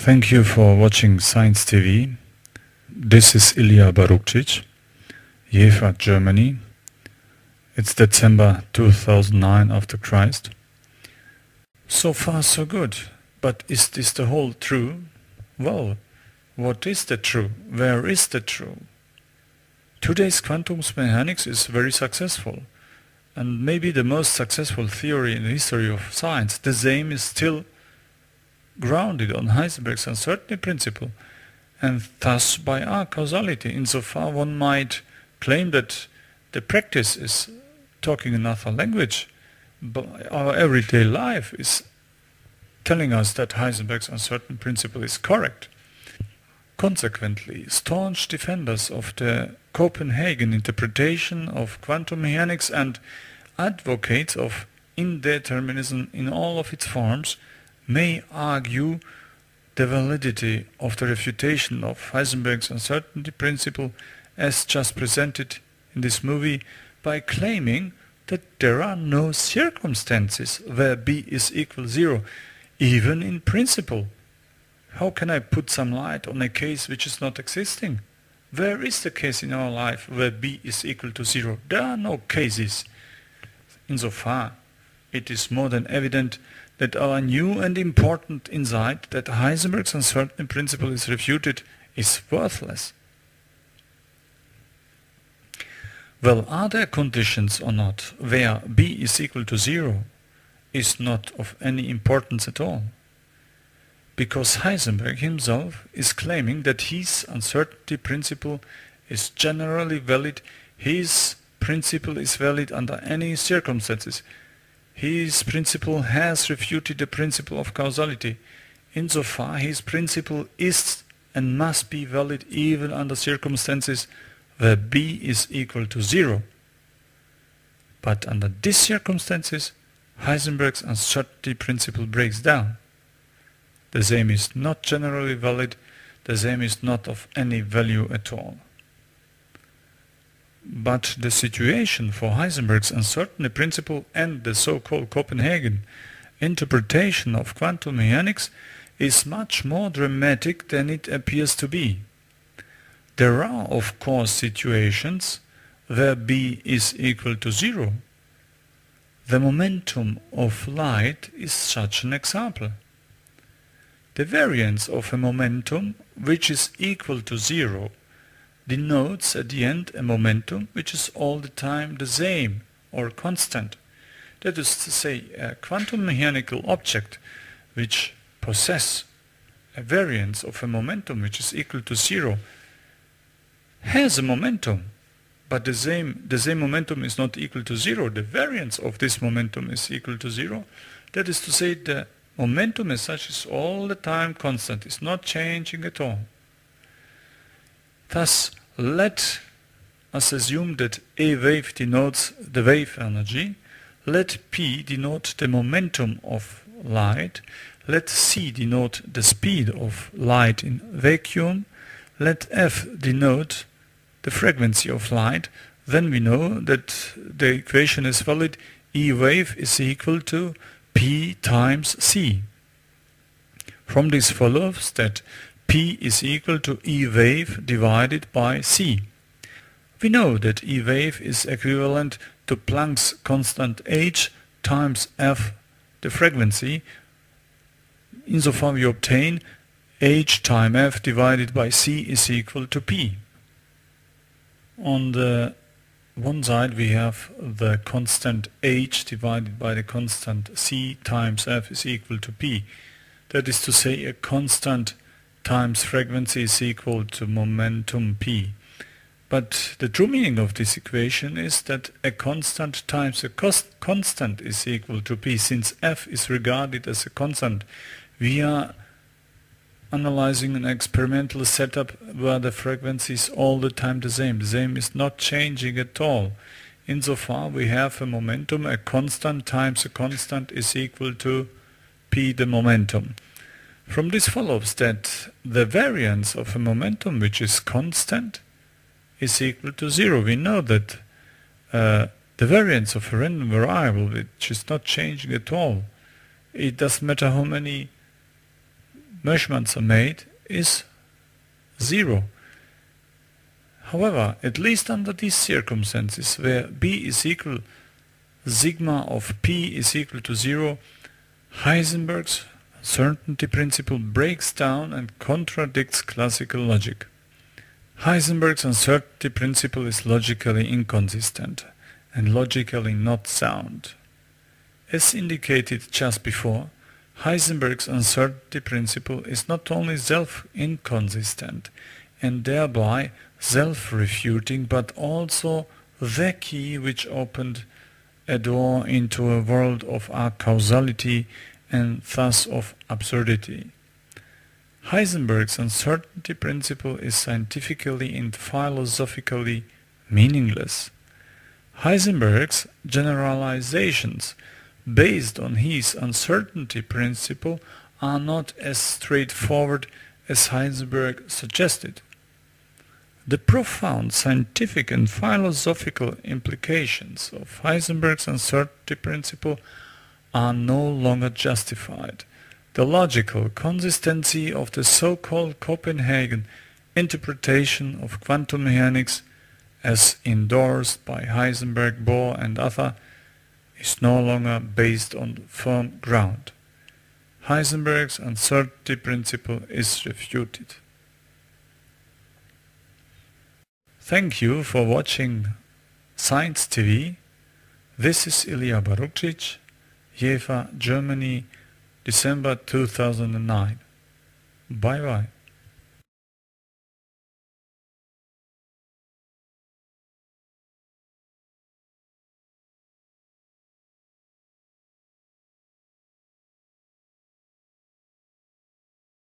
Thank you for watching Science TV. This is Ilya Barukcic, Jever, Germany. It's December 2009 after Christ. So far so good, but is this the whole true? Well, what is the true? Where is the true? Today's quantum mechanics is very successful, and maybe the most successful theory in the history of science. The same is still grounded on Heisenberg's uncertainty principle, and thus by our causality. Insofar one might claim that the practice is talking another language, but our everyday life is telling us that Heisenberg's uncertainty principle is correct. Consequently, staunch defenders of the Copenhagen interpretation of quantum mechanics and advocates of indeterminism in all of its forms may argue the validity of the refutation of Heisenberg's uncertainty principle as just presented in this movie by claiming that there are no circumstances where B is equal 0, even in principle. How can I put some light on a case which is not existing? Where is the case in our life where B is equal to 0? There are no cases. Insofar, it is more than evident that our new and important insight that Heisenberg's uncertainty principle is refuted is worthless. Well, are there conditions or not where B is equal to 0 is not of any importance at all? Because Heisenberg himself is claiming that his uncertainty principle is generally valid. His principle is valid under any circumstances. His principle has refuted the principle of causality. Insofar, his principle is and must be valid even under circumstances where B is equal to 0. But under these circumstances, Heisenberg's uncertainty principle breaks down. The same is not generally valid, the same is not of any value at all. But the situation for Heisenberg's uncertainty principle and the so-called Copenhagen interpretation of quantum mechanics is much more dramatic than it appears to be. There are, of course, situations where B is equal to 0. The momentum of light is such an example. The variance of a momentum which is equal to 0 denotes at the end a momentum which is all the time the same or constant. That is to say, a quantum mechanical object which possesses a variance of a momentum which is equal to 0 has a momentum, but the same momentum is not equal to 0. The variance of this momentum is equal to 0. That is to say, the momentum as such is all the time constant, is not changing at all. Thus, let us assume that a wave denotes the wave energy, let P denote the momentum of light, let C denote the speed of light in vacuum, let F denote the frequency of light, then we know that the equation is valid. E wave is equal to P times C. From this follows that P is equal to E wave divided by C. We know that E wave is equivalent to Planck's constant h times f, the frequency. Insofar we obtain h times f divided by c is equal to p. On the one side we have the constant h divided by the constant c times f is equal to p. That is to say, a constant times frequency is equal to momentum p. But the true meaning of this equation is that a constant times a constant is equal to p. Since f is regarded as a constant, we are analyzing an experimental setup where the frequency is all the time the same. The same is not changing at all. Insofar we have a momentum, a constant times a constant is equal to p, the momentum. From this follows that the variance of a momentum which is constant is equal to 0. We know that the variance of a random variable which is not changing at all, it doesn't matter how many measurements are made is 0. However, at least under these circumstances, where B is equal sigma of P is equal to 0, Heisenberg's uncertainty principle breaks down and contradicts classical logic. Heisenberg's uncertainty principle is logically inconsistent and logically not sound. As indicated just before, Heisenberg's uncertainty principle is not only self-inconsistent and thereby self-refuting, but also the key which opened a door into a world of acausality and thus of absurdity. Heisenberg's uncertainty principle is scientifically and philosophically meaningless. Heisenberg's generalizations based on his uncertainty principle are not as straightforward as Heisenberg suggested. The profound scientific and philosophical implications of Heisenberg's uncertainty principle are no longer justified. The logical consistency of the so-called Copenhagen interpretation of quantum mechanics, as endorsed by Heisenberg, Bohr and others, is no longer based on firm ground. Heisenberg's uncertainty principle is refuted. Thank you for watching Science TV. This is Ilya Barukcic, Jever, Germany, December 2009. Bye bye.